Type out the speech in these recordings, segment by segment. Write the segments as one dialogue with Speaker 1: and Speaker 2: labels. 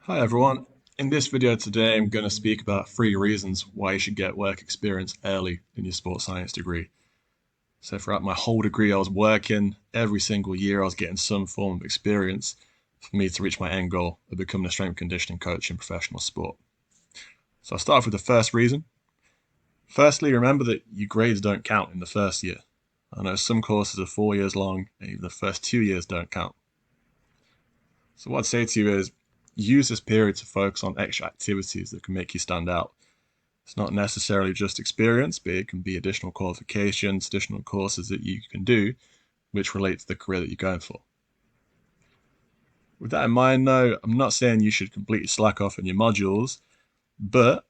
Speaker 1: Hi everyone. In this video today, I'm going to speak about 3 reasons why you should get work experience early in your sports science degree. So throughout my whole degree, I was working every single year. I was getting some form of experience for me to reach my end goal of becoming a strength and conditioning coach in professional sport. So I'll start off with the first reason. Firstly, remember that your grades don't count in the first year. I know some courses are 4 years long and even the first 2 years don't count. So what I'd say to you is use this period to focus on extra activities that can make you stand out. It's not necessarily just experience, but it can be additional qualifications, additional courses that you can do which relate to the career that you're going for. With that in mind, though, I'm not saying you should completely slack off in your modules, but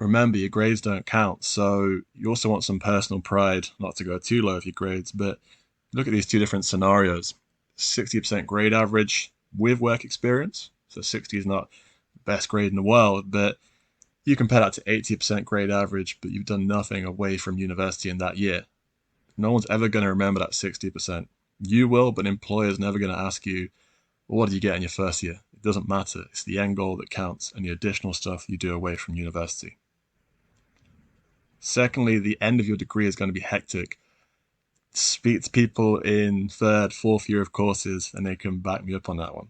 Speaker 1: remember your grades don't count. So you also want some personal pride, not to go too low with your grades, but look at these two different scenarios. 60% grade average with work experience. So 60 is not the best grade in the world, but you compare that to 80% grade average, but you've done nothing away from university in that year. No one's ever going to remember that 60%. You will, but an employer's never going to ask you, well, what did you get in your first year? It doesn't matter. It's the end goal that counts and the additional stuff you do away from university. Secondly, the end of your degree is going to be hectic. Speak to people in third, fourth year of courses, and they can back me up on that one.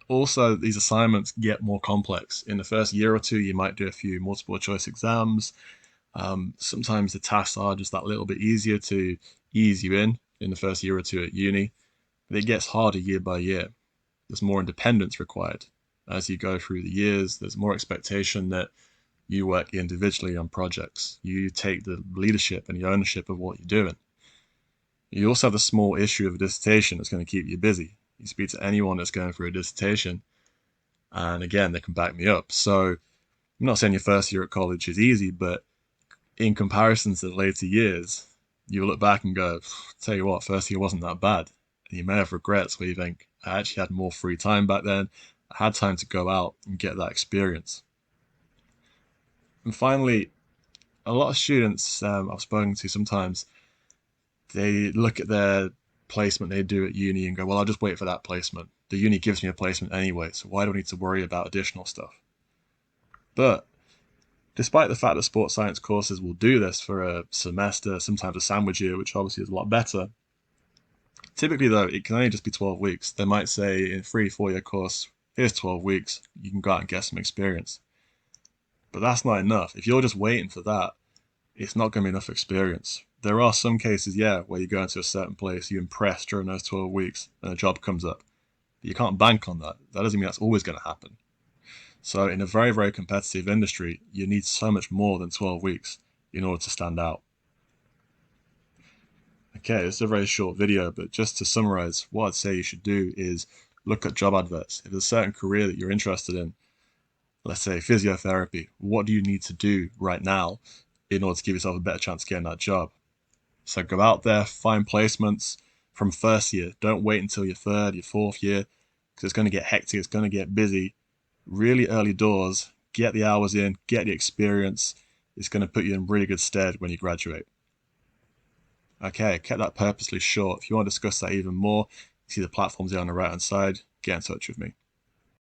Speaker 1: Also, these assignments get more complex. In the first year or two, you might do a few multiple choice exams. Sometimes the tasks are just that little bit easier to ease you in the first year or two at uni, but it gets harder year by year. There's more independence required. As you go through the years, there's more expectation that you work individually on projects. You take the leadership and the ownership of what you're doing. You also have the small issue of a dissertation that's going to keep you busy. You speak to anyone that's going through a dissertation, and again, they can back me up. So I'm not saying your first year at college is easy, but in comparison to the later years, you look back and go, tell you what, first year wasn't that bad. And you may have regrets where you think, I actually had more free time back then. I had time to go out and get that experience. And finally, a lot of students I've spoken to sometimes, they look at their placement they do at uni and go, well, I'll just wait for that placement. The uni gives me a placement anyway, so why do I need to worry about additional stuff? But despite the fact that sports science courses will do this for a semester, sometimes a sandwich year, which obviously is a lot better, typically though, it can only just be 12 weeks. They might say in a 3, 4 year course, here's 12 weeks, you can go out and get some experience. But that's not enough. If you're just waiting for that, it's not going to be enough experience. There are some cases, yeah, where you go into a certain place, you impress during those 12 weeks, and a job comes up. But you can't bank on that. That doesn't mean that's always going to happen. So in a very, very competitive industry, you need so much more than 12 weeks in order to stand out. Okay, it's a very short video, but just to summarize, what I'd say you should do is look at job adverts. If there's a certain career that you're interested in, let's say physiotherapy, what do you need to do right now in order to give yourself a better chance of getting that job? So go out there, find placements from first year. Don't wait until your third, your fourth year, because it's going to get hectic, it's going to get busy. Really early doors, get the hours in, get the experience. It's going to put you in really good stead when you graduate. Okay, I kept that purposely short. If you want to discuss that even more, you see the platforms there on the right hand side. Get in touch with me.